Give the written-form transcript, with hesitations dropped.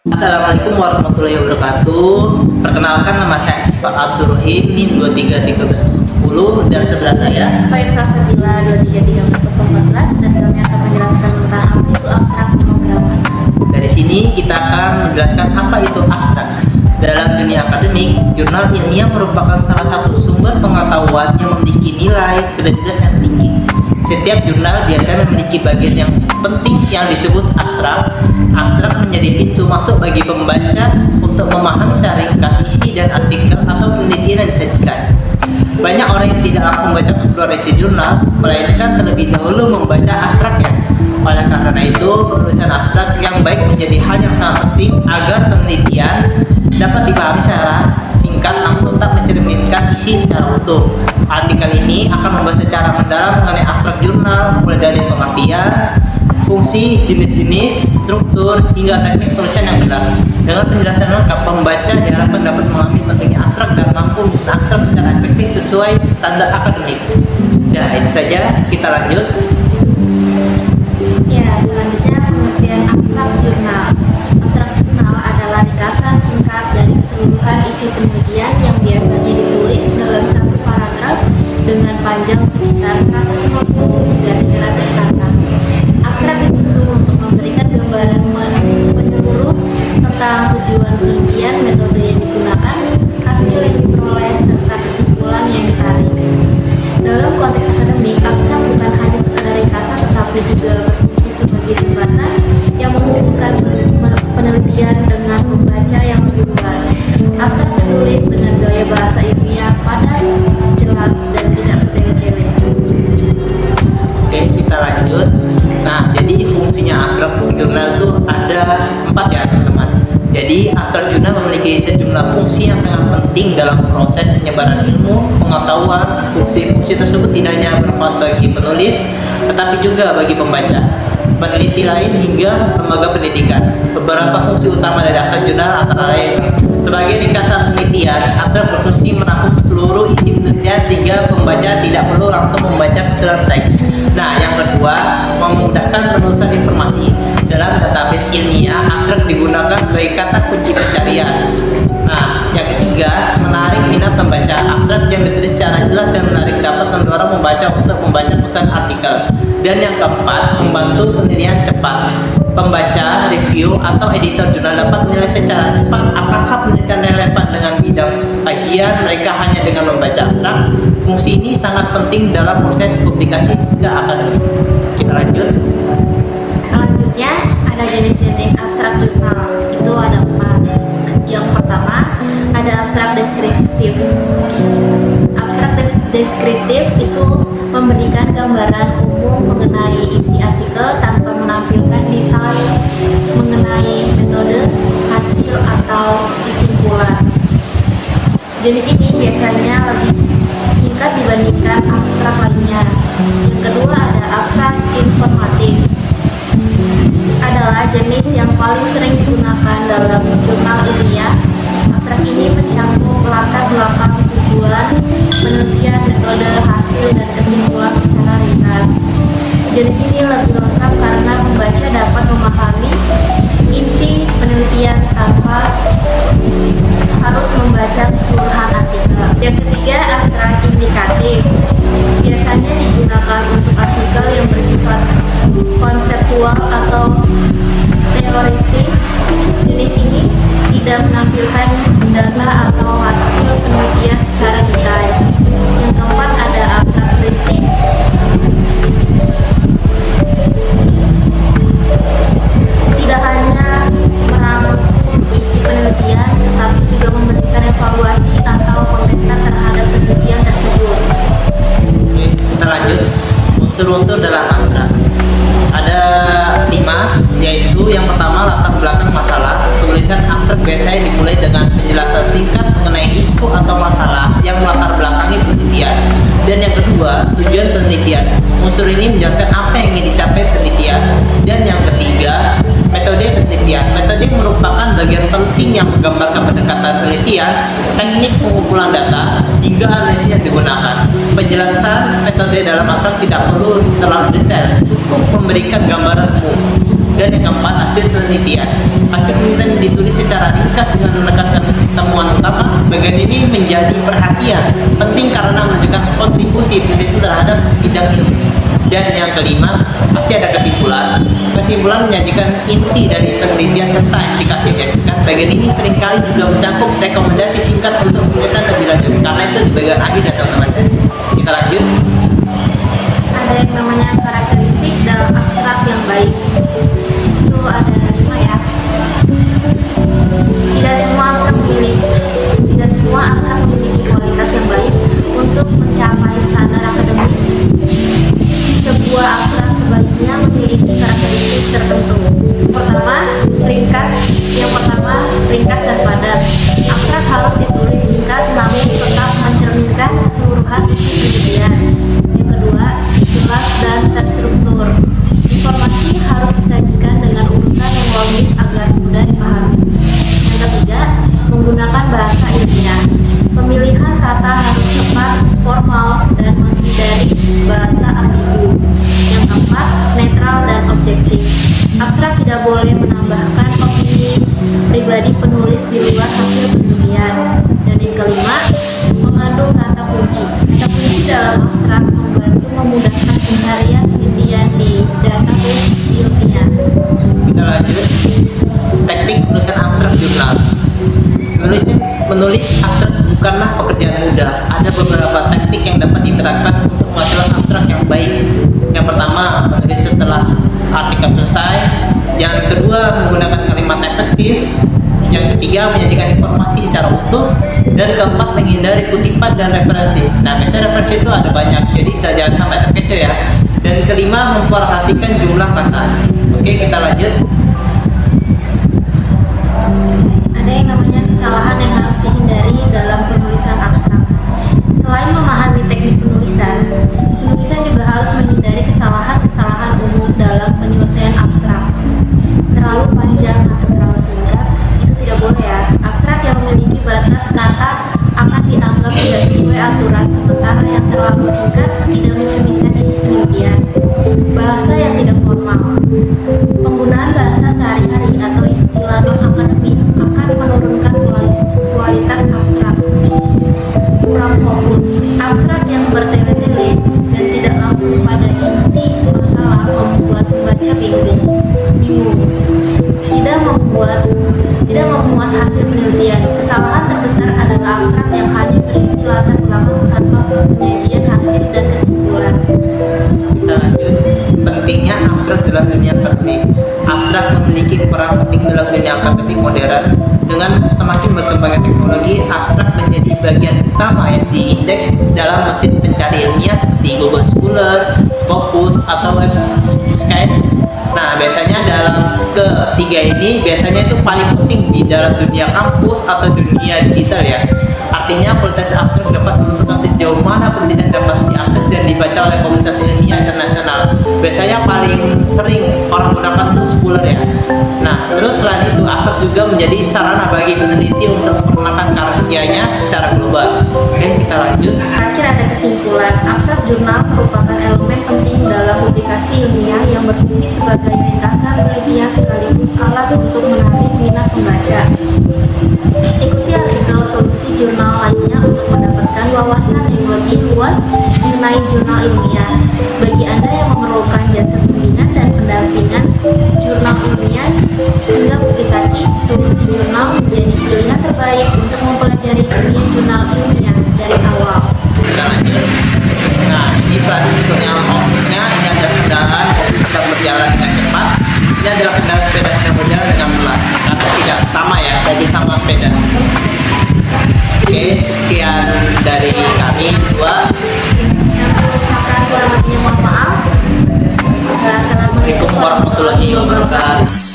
Assalamualaikum warahmatullahi wabarakatuh. Perkenalkan, nama saya Syifa Abdul Rahim, NIM 231310, dan sebelah saya Faim Salsabila 231314, dan kami akan menjelaskan tentang apa itu abstrak pemrograman. Dari sini kita akan menjelaskan apa itu abstrak. Dalam dunia akademik, jurnal ilmiah merupakan salah satu sumber pengetahuan yang memiliki nilai kredibilitas yang tinggi. Setiap jurnal biasanya memiliki bagian yang penting yang disebut abstrak. Abstrak menjadi pintu masuk bagi pembaca untuk memahami secara ringkas isi dan artikel atau penelitian yang disajikan. Banyak orang yang tidak langsung membaca keseluruhan isi jurnal, melainkan terlebih dahulu membaca abstraknya. Oleh karena itu, penulisan abstrak yang baik menjadi hal yang sangat penting agar penelitian dapat dipahami secara singkat namun tetap mencerminkan isi secara utuh. Artikel ini akan membahas secara mendalam mengenai abstrak jurnal, mulai dari pengertian, fungsi, jenis-jenis, struktur, hingga teknik penulisan yang benar. Dengan penjelasan lengkap, pembaca diharapkan dapat memahami pentingnya abstrak dan mampu menyusun abstrak secara efektif sesuai standar akademik. Nah, itu saja. Kita lanjut. Ya, selanjutnya pengertian abstrak jurnal. Abstrak jurnal adalah ringkasan singkat dari keseluruhan isi penelitian yang biasanya ditulis dalam satu paragraf dengan panjang sekitar 150 hingga 300 kata. Abstrak disusun untuk memberikan gambaran menyeluruh tentang tujuan penelitian, metode yang digunakan, hasil yang diperoleh, serta kesimpulan yang ditarik. Dalam konteks akademik, abstrak bukan hanya sekadar ringkasan tetapi juga berfungsi sebagai jembatan yang menghubungkan penelitian dengan pembaca yang lebih luas. Abstrak ditulis dengan gaya bahasa ilmiah padat, jelas, dan tidak bertele-tele. Oke, kita lanjut. Nah, jadi fungsinya abstrak jurnal itu ada 4 ya, teman-teman. Jadi, abstrak jurnal memiliki sejumlah fungsi yang sangat penting dalam proses penyebaran ilmu, pengetahuan. Fungsi-fungsi tersebut tidak hanya bermanfaat bagi penulis, tetapi juga bagi pembaca, peneliti lain, hingga lembaga pendidikan. Beberapa fungsi utama dari abstrak jurnal antara lain: sebagai ringkasan penelitian, abstrak berfungsi merangkum seluruh isi penelitian sehingga pembaca tidak perlu langsung membaca keseluruhan teks. Nah, yang kedua, memudahkan penulisan informasi. Dalam database ilmiah, abstrak digunakan sebagai kata kunci pencarian. Nah, yang ketiga, menarik minat pembaca. Abstrak yang ditulis secara jelas dan menarik dapat mendorong pembaca untuk membaca pesan artikel. Dan yang keempat, membantu penilaian cepat. Pembaca, review, atau editor jurnal dapat menilai secara cepat apakah penelitian relevan dengan bidang kajian mereka hanya dengan membaca abstrak. Fungsi ini sangat penting dalam proses publikasi ke akademik. Kita lanjut. Selanjutnya ada jenis-jenis abstrak jurnal. Itu ada 4. Yang pertama ada abstrak deskriptif. Abstrak deskriptif itu memberikan gambaran umum mengenai isi artikel tanpa menampilkan detail mengenai metode, hasil, atau kesimpulan. Jenis ini biasanya lebih singkat dibandingkan abstrak lainnya. Yang kedua ada abstrak informatif. Adalah jenis yang paling sering digunakan dalam jurnal ilmiah. Abstrak ini mencakup latar belakang, tujuan penelitian, metode, hasil, dan kesimpulan secara ringkas. Jenis ini lebih lengkap karena pembaca dapat memahami inti penelitian tanpa harus membaca keseluruhan artikel. Yang ketiga, abstrak indikatif. Biasanya digunakan untuk artikel yang bersifat konseptual atau teoritis. Jenis ini tidak menampilkan data atau hasil penelitian secara detail. Yang keempat ada abstrak kritis. Tidak hanya merangkum isi penelitian, tetapi juga memberikan evaluasi atau komentar terhadap penelitian tersebut. Oke, kita lanjut. Unsur-unsur dalam abstrak ada 5, yaitu yang pertama, latar belakang masalah. Tulisan abstrak biasanya dimulai dengan penjelasan singkat mengenai isu atau masalah yang melatar belakangi penelitian. Dan yang kedua, tujuan penelitian. Unsur ini menjelaskan apa yang ingin dicapai penelitian. Dan yang ketiga, metode penelitian. Metode merupakan bagian penting yang menggambarkan pendekatan penelitian, teknik pengumpulan data, hingga analisis yang digunakan. Penjelasan metode dalam abstrak tidak perlu terlalu detail, cukup memberikan gambaran umum. Dan yang keempat, hasil penelitian. Hasil penelitian ditulis secara ringkas dengan menekankan temuan utama. Bagian ini menjadi perhatian penting karena menunjukkan kontribusi penelitian terhadap bidang ilmu. Dan yang kelima, pasti ada kesimpulan. Kesimpulan menyajikan inti dari penelitian serta implikasi yang dihasilkan. Bagian ini seringkali juga mencakup rekomendasi singkat untuk penelitian lebih lanjut. Karena itu di bagian akhir ya teman-teman. Kita lanjut. Ada yang namanya karakteristik dalam abstrak yang baik. Itu ada 5 ya. Tidak semua abstrak memiliki kualitas yang baik untuk mencapai standar akademis. Sebuah abstrak sebaliknya memiliki karakteristik tertentu. Yang pertama, ringkas dan padat. Abstrak harus ditulis singkat namun tetap mencerminkan keseluruhan isi penelitian. Yang kedua, jelas dan terstruktur. Informasi harus disajikan dengan urutan yang logis agar mudah dipahami. Yang ketiga, menggunakan bahasa ilmiah. Pemilihan kata harus tepat, formal, dan menghindari bahasa ambigu. Yang keempat, netral dan objektif. Abstrak tidak boleh menambahkan opini pribadi penulis di luar hasil penelitian. Dan yang kelima, mengandung kata kunci. Kata kunci dalam abstrak membantu memudahkan pencarian penelitian di database ilmiah. Kita lanjut. Teknik penulisan abstrak jurnal. Menulis abstrak bukanlah pekerjaan mudah. Ada beberapa teknik yang dapat diterapkan untuk menghasilkan abstrak yang baik. Yang pertama, menulis setelah artikel selesai. Yang kedua, menggunakan kalimat efektif. Yang ketiga, menyajikan informasi secara utuh. Dan keempat, menghindari kutipan dan referensi. Nah, biasanya referensi itu ada banyak, jadi jangan sampai terkecoh ya. Dan kelima, memperhatikan jumlah kata. Oke, kita lanjut. Ada yang namanya kesalahan yang harus dihindari dalam penulisan abstrak. Selain memahami teknik penulisan juga harus menghindari kesalahan-kesalahan umum dalam penyelesaian abstrak. Terlalu panjang atau terlalu singkat itu tidak boleh ya. Abstrak yang memiliki batas kata akan dianggap tidak sesuai aturan, sementara yang terlalu singkat tidak mencerminkan isi penelitian. Bahasa yang tidak formal. Penggunaan bahasa sehari-hari atau istilah non-akademik akan menurunkan kualitas abstrak. Kurang fokus. Abstrak yang bertele-tele dan tidak langsung pada inti masalah membuat pembaca bingung. Tidak memuat hasil penelitian. Kesalahan terbesar adalah abstrak yang hanya berisi latar belakang tanpa penyajian hasil dan kesimpulan. Kita lanjut. Pentingnya abstrak dalam dunia akademik. Abstrak memiliki peran penting dalam dunia akademik modern. Dengan semakin berkembangnya teknologi, abstrak menjadi bagian utama yang diindeks dalam mesin pencari ilmiah seperti Google Scholar, Scopus, atau Webscans. Nah, biasanya dalam ketiga ini biasanya itu paling penting di dalam dunia kampus atau dunia digital ya. Artinya kualitas abstrak dapat menentukan sejauh mana penelitian dapat diakses dan dibaca oleh komunitas ilmiah internasional. Biasanya paling sering orang gunakan tuh Scholar ya. Nah, terus selain itu abstrak juga menjadi sarana bagi peneliti untuk memperkenalkan karyanya secara global. Oke, kita lanjut. Terakhir ada kesimpulan. Abstrak jurnal merupakan elemen penting dalam publikasi ilmiah yang berfungsi sebagai ringkasan penelitian sekaligus alat untuk menarik minat pembaca. Ikuti artikel solusi jurnal lainnya untuk mendapatkan wawasan yang lebih luas mengenai jurnal ilmiah. Bagi Anda yang memerlukan jasa bimbingan dan pendampingan jurnal ilmiah hingga publikasi, solusi jurnal menjadi pilihan terbaik untuk mempelajari dunia jurnal ilmiah dari awal. Kita lanjut. Nah, ini selanjutnya outputnya. Ini ada kendaraan bisa berjalan dengan cepat. Ini adalah kendaraan sepeda yang berjalan dengan pelan. Karena tidak sama ya, mobil sama sepeda. Oke, sekian dari kami dua. Kurang lebihnya mohon maaf. Assalamualaikum Assalamualaikum warahmatullahi wabarakatuh.